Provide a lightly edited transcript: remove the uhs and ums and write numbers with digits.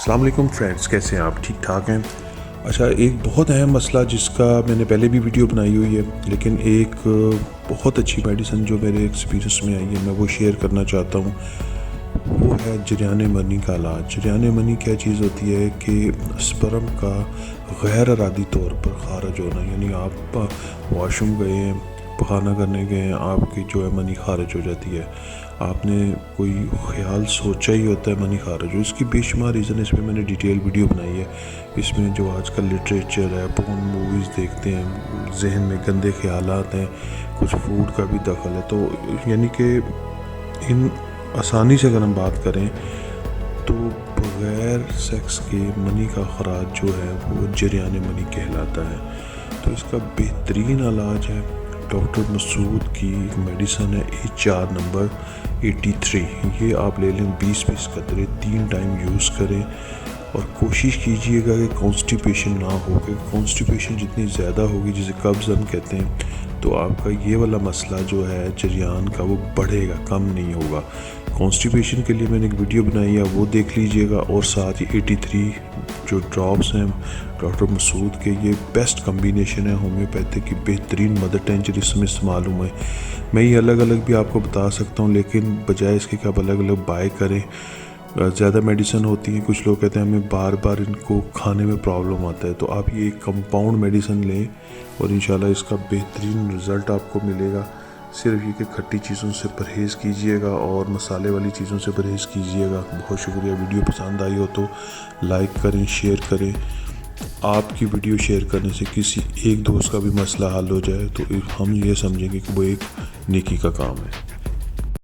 السلام علیکم فرینڈز، کیسے ہیں آپ؟ ٹھیک ٹھاک ہیں؟ اچھا، ایک بہت اہم مسئلہ جس کا میں نے پہلے بھی ویڈیو بنائی ہوئی ہے، لیکن ایک بہت اچھی میڈیسن جو میرے ایکسپیرینس میں آئی ہے میں وہ شیئر کرنا چاہتا ہوں، وہ ہے جریان منی کا علاج۔ جریان منی کیا چیز ہوتی ہے کہ سپرم کا غیر ارادی طور پر خارج ہونا، یعنی آپ واش روم گئے ہیں، پخانہ کرنے گئے ہیں، آپ کی جو ہے منی خارج ہو جاتی ہے، آپ نے کوئی خیال سوچا ہی ہوتا ہے منی خارج ہو۔ اس کی بے شمار ریزن، اس میں میں نے ڈیٹیل ویڈیو بنائی ہے۔ اس میں جو آج کل لٹریچر ہے، پورن موویز دیکھتے ہیں، ذہن میں گندے خیالات ہیں، کچھ فوڈ کا بھی دخل ہے، تو یعنی کہ ان آسانی سے اگر ہم بات کریں تو بغیر سیکس کے منی کا خراج جو ہے وہ جریان منی کہلاتا ہے۔ تو اس کا بہترین علاج ہے ڈاکٹر مسعود کی میڈیسن ہے HR نمبر 83۔ یہ آپ لے لیں 20 قطرے، 3 ٹائم یوز کریں، اور کوشش کیجئے گا کہ کانسٹیپیشن نہ ہو، کہ کانسٹیپیشن جتنی زیادہ ہوگی، جسے قبض ہم کہتے ہیں، تو آپ کا یہ والا مسئلہ جو ہے جریان کا وہ بڑھے گا، کم نہیں ہوگا۔ کانسٹیپیشن کے لیے میں نے ایک ویڈیو بنائی ہے، وہ دیکھ لیجئے گا، اور ساتھ ہی 83 جو ڈراپس ہیں ڈاکٹر مسعود کے، یہ بیسٹ کمبینیشن ہے ہومیوپیتھک کی، بہترین مدر ٹینچر اس میں استعمال ہوئے ہیں۔ میں یہ الگ الگ بھی آپ کو بتا سکتا ہوں، لیکن بجائے اس کے کہ آپ الگ الگ بائی کریں، زیادہ میڈیسن ہوتی ہیں، کچھ لوگ کہتے ہیں ہمیں بار بار ان کو کھانے میں پرابلم آتا ہے، تو آپ یہ ایک کمپاؤنڈ میڈیسن لیں اور انشاءاللہ اس کا بہترین رزلٹ آپ کو ملے گا۔ صرف یہ کہ کھٹی چیزوں سے پرہیز کیجئے گا اور مسالے والی چیزوں سے پرہیز کیجئے گا۔ بہت شکریہ۔ ویڈیو پسند آئی ہو تو لائک کریں، شیئر کریں۔ آپ کی ویڈیو شیئر کرنے سے کسی ایک دوست کا بھی مسئلہ حل ہو جائے تو ہم یہ سمجھیں گے کہ وہ ایک نیکی کا کام ہے۔